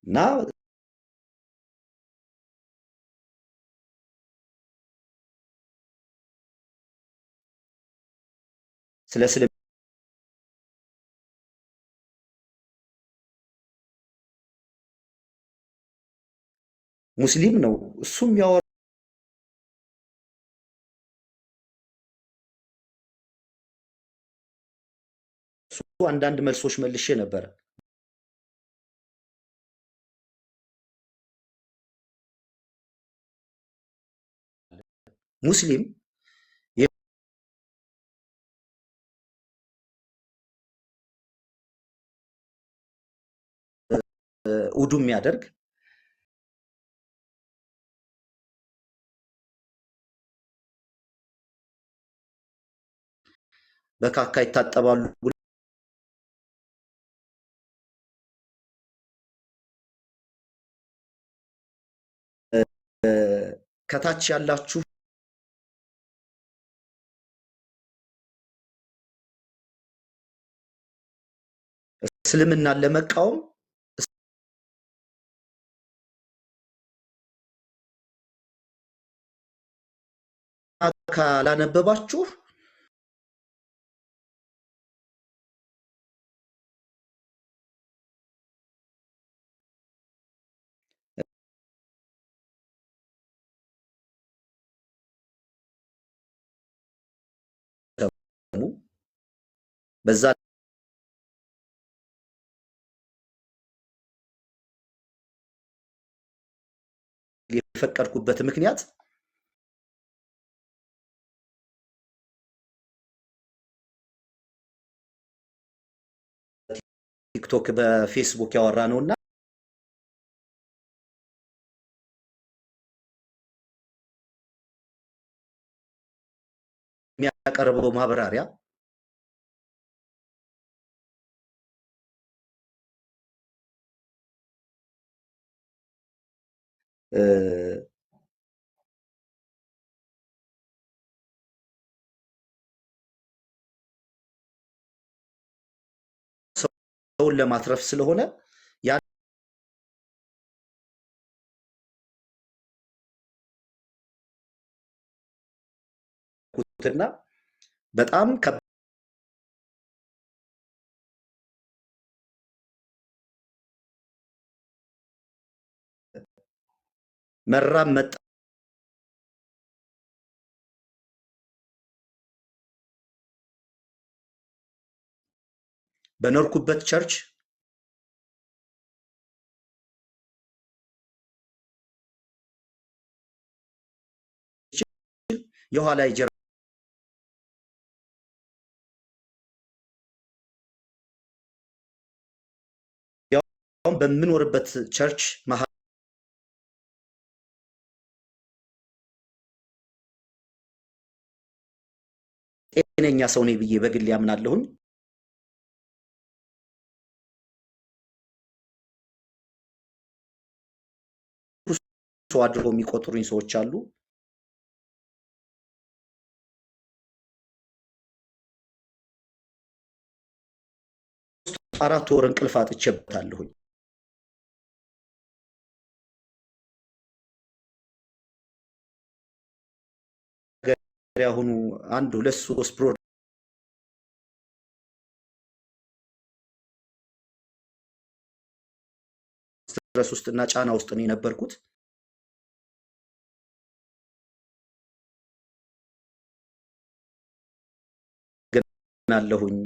እና ስለ ሙስሊም ነው እሱም ያወራ አንዳንድ መልሶች መልሼ ነበር። ሙስሊም ውዱ የሚያደርግ በካካ ይታጠባሉ ከታች ያላችሁ እስልምናን ለመቃወም ካላነበባችሁ በዛ የፈቀድኩበት ምክንያት ቲክቶክ በፌስቡክ ያወራ ነውና የሚያቀርበው ማብራሪያ ሰውን ለማትረፍ ስለሆነ ያልኩትና በጣም መራም መጣ በኖርኩበት ቸርች የኋላ ይጀራ ያው በምኖርበት ቸርች መሃል ጤነኛ ሰው ነኝ ብዬ በግል ያምናለሁኝ። ሰው አድርገው የሚቆጥሩኝ ሰዎች አሉ። አራት ወር እንቅልፍ አጥቼበታለሁኝ። ያሁኑ 1 2 3 ስትረስ ውስጥና ጫና ውስጥ ነው የነበርኩት። አለሁኝ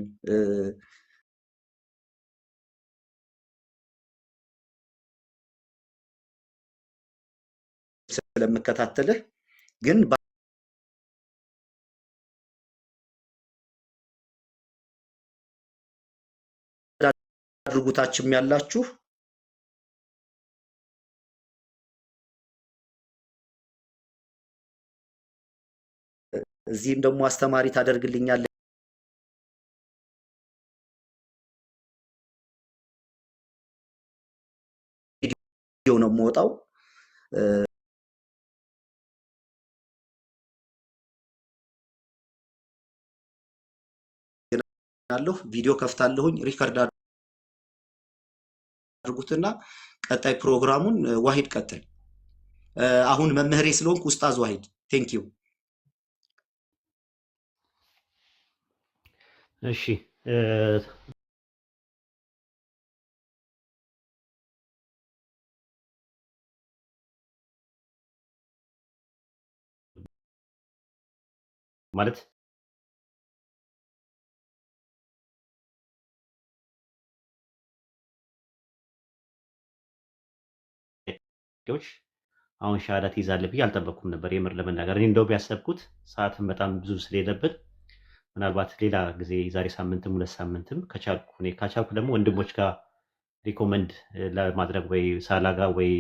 ስለምከታተልህ ግን አድርጉታችም ያላችሁ እዚህም ደግሞ አስተማሪ ታደርግልኛለህ ቪዲዮ ነው የምወጣው። ቪዲዮ ከፍታለሁኝ ሪከርድ አድርጉትና ቀጣይ ፕሮግራሙን ዋሂድ ቀጥል። አሁን መምህሬ ስለሆንኩ ኡስታዝ ዋሂድ ቴንክ ዩ። እሺ ማለት አሁን ሻሃዳ ትይዛለህ ብዬ አልጠበቅኩም ነበር የምር ለመናገር። እኔ እንደው ቢያሰብኩት ሰዓትም በጣም ብዙ ስለሌለብን ምናልባት ሌላ ጊዜ ዛሬ ሳምንትም 2 ሳምንትም ከቻልኩ እኔ ካቻልኩ ደግሞ ወንድሞች ጋር ሪኮመንድ ለማድረግ ወይ ሳላ ጋር ወይ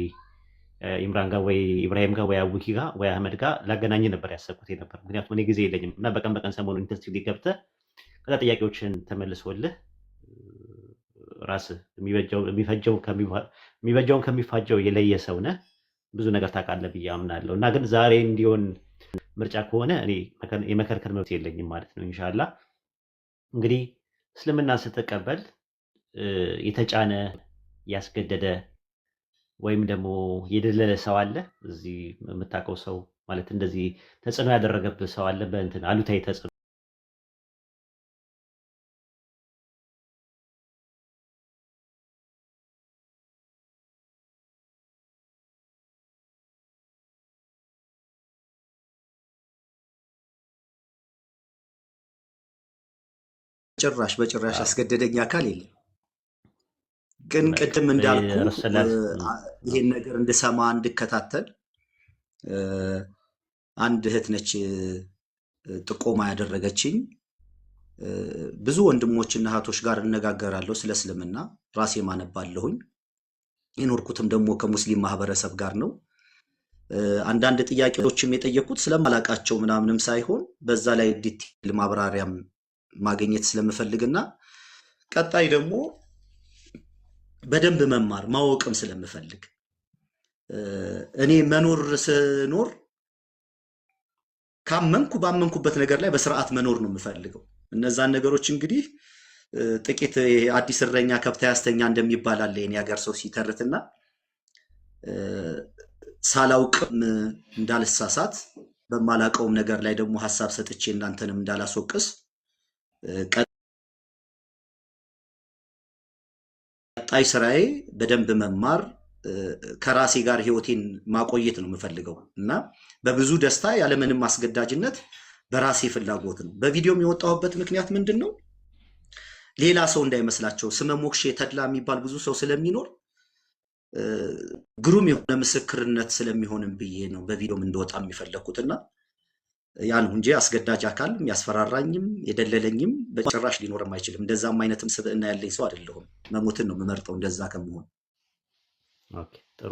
ኢምራን ጋር ወይ ኢብራሂም ጋር ወይ አቡኪ ጋር ወይ አህመድ ጋር ላገናኝ ነበር ያሰብኩት ነበር። ምክንያቱም እኔ ጊዜ የለኝም እና በቀን በቀን ሰሞኑን ኢንተንሲቭሊ ገብተህ ከዛ ጥያቄዎችን ተመልሶልህ ራስህ የሚበጀውን ከሚፋጀው የለየ ሰው ነህ። ብዙ ነገር ታውቃለህ ብዬ አምናለሁ እና ግን ዛሬ እንዲሆን ምርጫ ከሆነ እኔ የመከልከል መብት የለኝም ማለት ነው። ኢንሻላህ እንግዲህ እስልምና ስትቀበል የተጫነ ያስገደደ ወይም ደግሞ የደለለ ሰው አለ? እዚህ የምታውቀው ሰው ማለት እንደዚህ ተጽዕኖ ያደረገብህ ሰው አለ? በእንትን አሉታዊ ተጽዕኖ በጭራሽ ያስገደደኝ አካል የለም። ግን ቅድም እንዳልኩ ይሄን ነገር እንድሰማ እንድከታተል አንድ እህት ነች ጥቆማ ያደረገችኝ። ብዙ ወንድሞችና እህቶች ጋር እነጋገራለሁ ስለ እስልምና፣ ራሴ ማነባለሁኝ። የኖርኩትም ደግሞ ከሙስሊም ማህበረሰብ ጋር ነው። አንዳንድ ጥያቄዎችም የጠየቁት ስለማላቃቸው ምናምንም ሳይሆን በዛ ላይ ዲቴል ማብራሪያም ማግኘት ስለምፈልግና ቀጣይ ደግሞ በደንብ መማር ማወቅም ስለምፈልግ እኔ መኖር ስኖር ካመንኩ ባመንኩበት ነገር ላይ በስርዓት መኖር ነው የምፈልገው። እነዛን ነገሮች እንግዲህ ጥቂት አዲስ እረኛ ከብት ያስተኛ እንደሚባል አለ የኔ ሀገር ሰው ሲተርትና ሳላውቅም እንዳልሳሳት በማላቀውም ነገር ላይ ደግሞ ሀሳብ ሰጥቼ እናንተንም እንዳላስወቅስ ቀጣይ ስራዬ በደንብ መማር ከራሴ ጋር ህይወቴን ማቆየት ነው የምፈልገው እና በብዙ ደስታ ያለምንም አስገዳጅነት በራሴ ፍላጎት ነው። በቪዲዮም የወጣሁበት ምክንያት ምንድን ነው? ሌላ ሰው እንዳይመስላቸው ስመ ሞክሼ ተድላ የሚባል ብዙ ሰው ስለሚኖር ግሩም የሆነ ምስክርነት ስለሚሆንም ብዬ ነው በቪዲዮም እንደወጣ የሚፈለኩትና ያ ነው እንጂ አስገዳጅ አካል ያስፈራራኝም የደለለኝም በጭራሽ ሊኖርም አይችልም። እንደዛም አይነትም ስብዕና ያለኝ ሰው አይደለሁም። መሞትን ነው የምመርጠው እንደዛ ከመሆን። ኦኬ ጥሩ።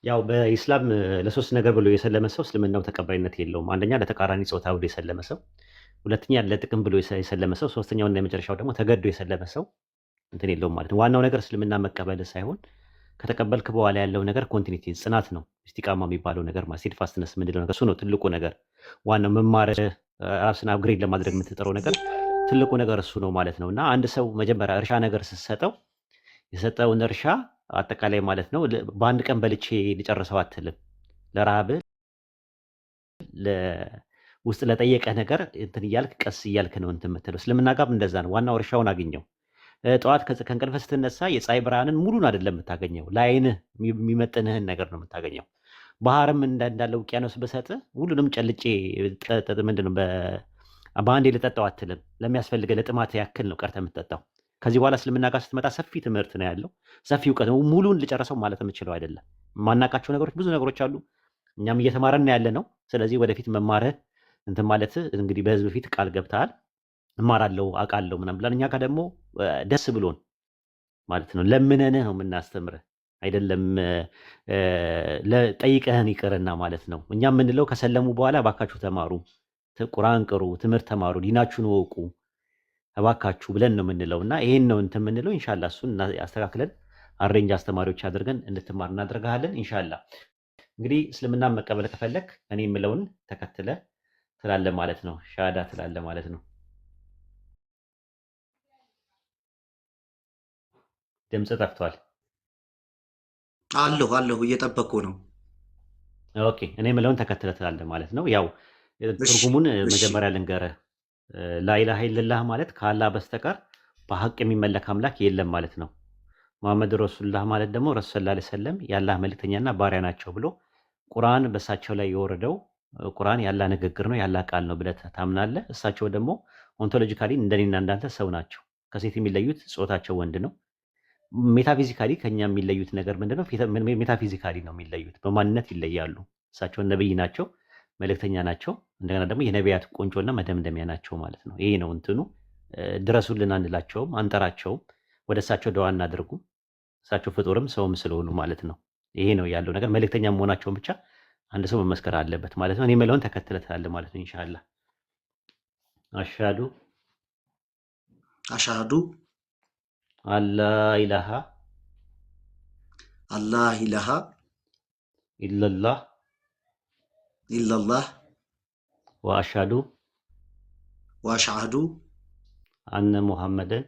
ያው በኢስላም ለሶስት ነገር ብሎ የሰለመ ሰው እስልምናው ተቀባይነት የለውም። አንደኛ ለተቃራኒ ጾታ ብሎ የሰለመ ሰው፣ ሁለተኛ ለጥቅም ብሎ የሰለመ ሰው፣ ሶስተኛውና የመጨረሻው ደግሞ ተገዶ የሰለመ ሰው እንትን የለውም ማለት ነው። ዋናው ነገር እስልምና መቀበል ሳይሆን ከተቀበልክ በኋላ ያለው ነገር ኮንቲኒቲ ጽናት ነው። ኢስቲቃማ የሚባለው ነገር ስቴድ ፋስትነስ የምንለው ነገር እሱ ነው ትልቁ ነገር። ዋናው መማር ራስን አፕግሬድ ለማድረግ የምትጠረው ነገር ትልቁ ነገር እሱ ነው ማለት ነው። እና አንድ ሰው መጀመሪያ እርሻ ነገር ስትሰጠው የሰጠውን እርሻ አጠቃላይ ማለት ነው በአንድ ቀን በልቼ ሊጨርሰው አትልም። ለረሃብ ውስጥ ለጠየቀ ነገር እንትን እያልክ ቀስ እያልክ ነው እንትን የምትለው። እስልምና ጋር እንደዛ ነው። ዋናው እርሻውን አግኘው። ጠዋት ከእንቅልፍ ስትነሳ የፀሐይ ብርሃንን ሙሉን አይደለም የምታገኘው፣ ለአይንህ የሚመጥንህን ነገር ነው የምታገኘው። ባህርም እንዳለ ውቅያኖስ በሰጥ ሁሉንም ጨልጬ ምንድነው በአንዴ ልጠጣው አትልም። ለሚያስፈልገ ለጥማት ያክል ነው ቀርተህ የምትጠጣው። ከዚህ በኋላ እስልምና ጋር ስትመጣ ሰፊ ትምህርት ነው ያለው፣ ሰፊ እውቀት ነው። ሙሉን ልጨርሰው ማለት የምችለው አይደለም። ማናቃቸው ነገሮች ብዙ ነገሮች አሉ። እኛም እየተማረን ያለ ነው። ስለዚህ ወደፊት መማርህ እንትን ማለት እንግዲህ በህዝብ ፊት ቃል ገብተሃል እማራለሁ አውቃለሁ ምናምን ብለን እኛ ጋር ደግሞ ደስ ብሎን ማለት ነው ለምነንህ ነው የምናስተምርህ አይደለም ጠይቀህን ይቅርና ማለት ነው። እኛ የምንለው ከሰለሙ በኋላ እባካችሁ ተማሩ፣ ቁርአን ቅሩ፣ ትምህርት ተማሩ፣ ዲናችሁን ወቁ እባካችሁ ብለን ነው የምንለው እና ይሄን ነው እንትን የምንለው። ኢንሻአላህ እሱን አስተካክለን አሬንጅ አስተማሪዎች አድርገን እንድትማር እናደርጋለን ኢንሻአላህ። እንግዲህ እስልምናን መቀበል ከፈለክ እኔ የምለውን ተከትለ ትላለህ ማለት ነው። ሻሃዳ ትላለህ ማለት ነው። ድምጽ ጠፍቷል። አለሁ እየጠበቅኩ ነው። ኦኬ እኔ የምለውን ተከትለ ትላለህ ማለት ነው። ያው ትርጉሙን መጀመሪያ ልንገርህ። ላኢላሃ ኢለላህ ማለት ከአላህ በስተቀር በሐቅ የሚመለክ አምላክ የለም ማለት ነው። መሐመድ ረሱሉላህ ማለት ደግሞ ረሱል ሰለላሁ ዐለይሂ ወሰለም የአላህ መልእክተኛና ባሪያ ናቸው ብሎ ቁርአን በእሳቸው ላይ የወረደው ቁርአን ያላህ ንግግር ነው ያላህ ቃል ነው ብለህ ታምናለህ። እሳቸው ደግሞ ኦንቶሎጂካሊ እንደኔና እንዳንተ ሰው ናቸው። ከሴት የሚለዩት ጾታቸው ወንድ ነው። ሜታፊዚካሊ ከኛ የሚለዩት ነገር ምንድነው? ሜታፊዚካሊ ነው የሚለዩት፣ በማንነት ይለያሉ። እሳቸው ነብይ ናቸው፣ መልእክተኛ ናቸው። እንደገና ደግሞ የነቢያት ቁንጮና መደምደሚያ ናቸው ማለት ነው። ይሄ ነው እንትኑ። ድረሱልን አንላቸውም፣ አንጠራቸውም፣ ወደ እሳቸው ደዋ እናድርጉ። እሳቸው ፍጡርም ሰውም ስለሆኑ ማለት ነው። ይሄ ነው ያለው ነገር። መልእክተኛ መሆናቸውን ብቻ አንድ ሰው መመስከር አለበት ማለት ነው። እኔ የምለውን ተከትለህ ትላለህ ማለት ነው ኢንሻአላህ። አሽሃዱ አላ ኢላሃ ኢለላህ ወአሽሃዱ አነ ሙሐመደን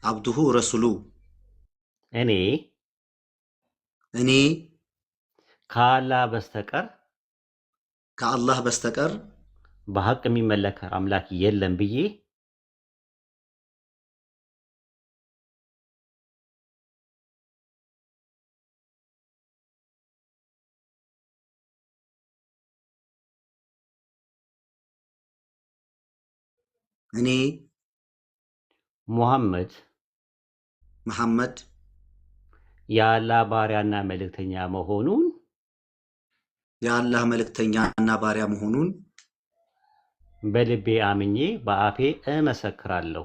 አብዱሁ ወረሱሉሁ እኔ ከአላህ በስተቀር በሐቅ የሚመለክ አምላክ የለም ብዬ እኔ መሐመድ የአላህ ባሪያና መልእክተኛ መሆኑን የአላህ መልእክተኛና ባሪያ መሆኑን በልቤ አምኜ በአፌ እመሰክራለሁ።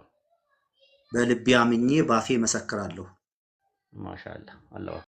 በልቤ አምኜ በአፌ እመሰክራለሁ። ማሻአላህ አላህ